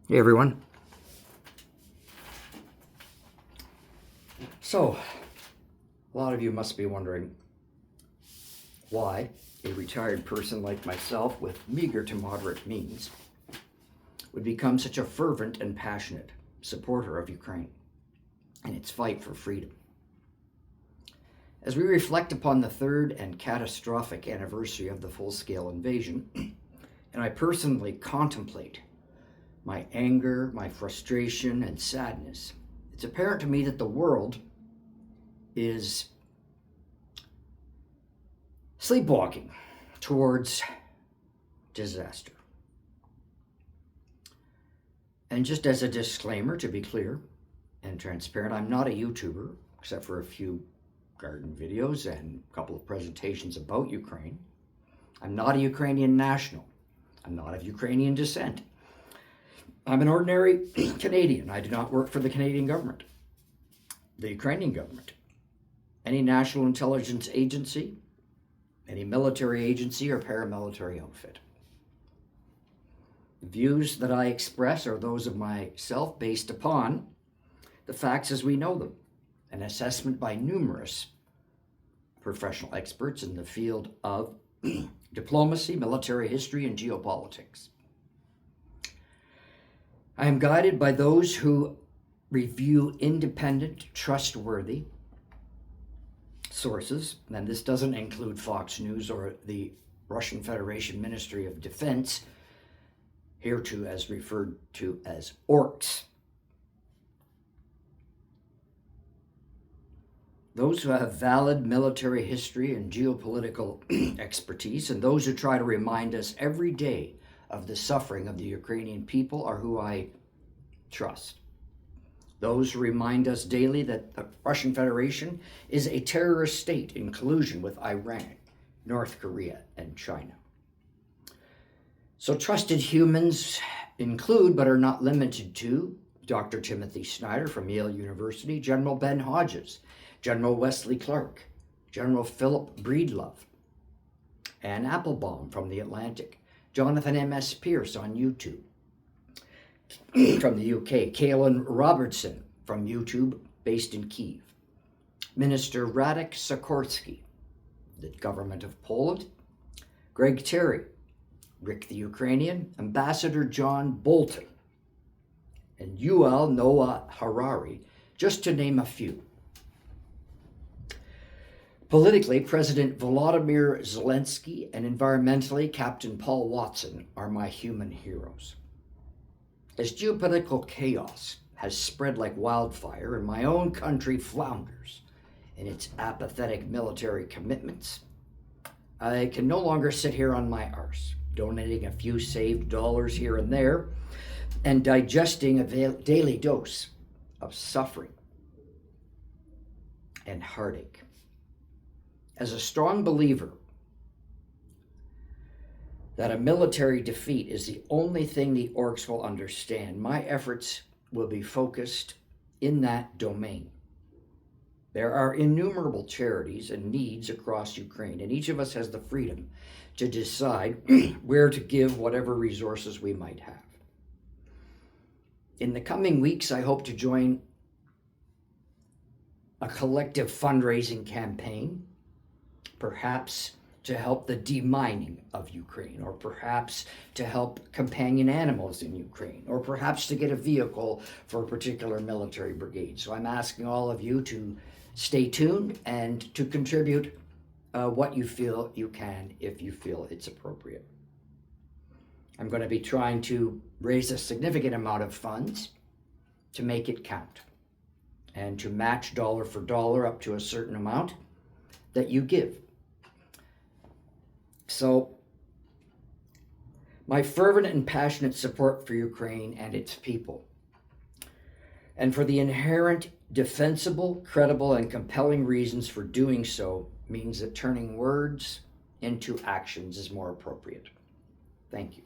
Hey everyone. So, a lot of you must be wondering why a retired person like myself with meager to moderate means would become such a fervent and passionate supporter of Ukraine and its fight for freedom. As we reflect upon the third and catastrophic anniversary of the full-scale invasion, and I personally contemplate my anger, my frustration, and sadness, it's apparent to me that the world is sleepwalking towards disaster. And just as a disclaimer, to be clear and transparent, I'm not a YouTuber, except for a few garden videos and a couple of presentations about Ukraine. I'm not a Ukrainian national. I'm not of Ukrainian descent. I'm an ordinary Canadian. I do not work for the Canadian government, the Ukrainian government, any national intelligence agency, any military agency or paramilitary outfit. The views that I express are those of myself based upon the facts as we know them, an assessment by numerous professional experts in the field of diplomacy, military history, and geopolitics. I am guided by those who review independent, trustworthy sources, and this doesn't include Fox News or the Russian Federation Ministry of Defense, hereto as referred to as orcs. Those who have valid military history and geopolitical expertise, and those who try to remind us every day of the suffering of the Ukrainian people are who I trust. Those who remind us daily that the Russian Federation is a terrorist state in collusion with Iran, North Korea, and China. So trusted humans include, but are not limited to, Dr. Timothy Snyder from Yale University, General Ben Hodges, General Wesley Clark, General Philip Breedlove, Ann Applebaum from The Atlantic, Jonathan M.S. Pierce on YouTube from the UK, Kaylin Robertson from YouTube based in Kyiv, Minister Radek Sikorski, the government of Poland, Greg Terry, Rick the Ukrainian, Ambassador John Bolton, and Yuval Noah Harari, just to name a few. Politically, President Volodymyr Zelensky and environmentally, Captain Paul Watson are my human heroes. As geopolitical chaos has spread like wildfire and my own country flounders in its apathetic military commitments, I can no longer sit here on my arse, donating a few saved dollars here and there and digesting a daily dose of suffering and heartache. As a strong believer that a military defeat is the only thing the orcs will understand, my efforts will be focused in that domain. There are innumerable charities and needs across Ukraine, and each of us has the freedom to decide where to give whatever resources we might have. In the coming weeks, I hope to join a collective fundraising campaign, perhaps to help the demining of Ukraine, or perhaps to help companion animals in Ukraine, or perhaps to get a vehicle for a particular military brigade. So I'm asking all of you to stay tuned and to contribute what you feel you can if you feel it's appropriate. I'm going to be trying to raise a significant amount of funds to make it count and to match dollar for dollar up to a certain amount that you give. So, my fervent and passionate support for Ukraine and its people, and for the inherent, defensible, credible, and compelling reasons for doing so, means that turning words into actions is more appropriate. Thank you.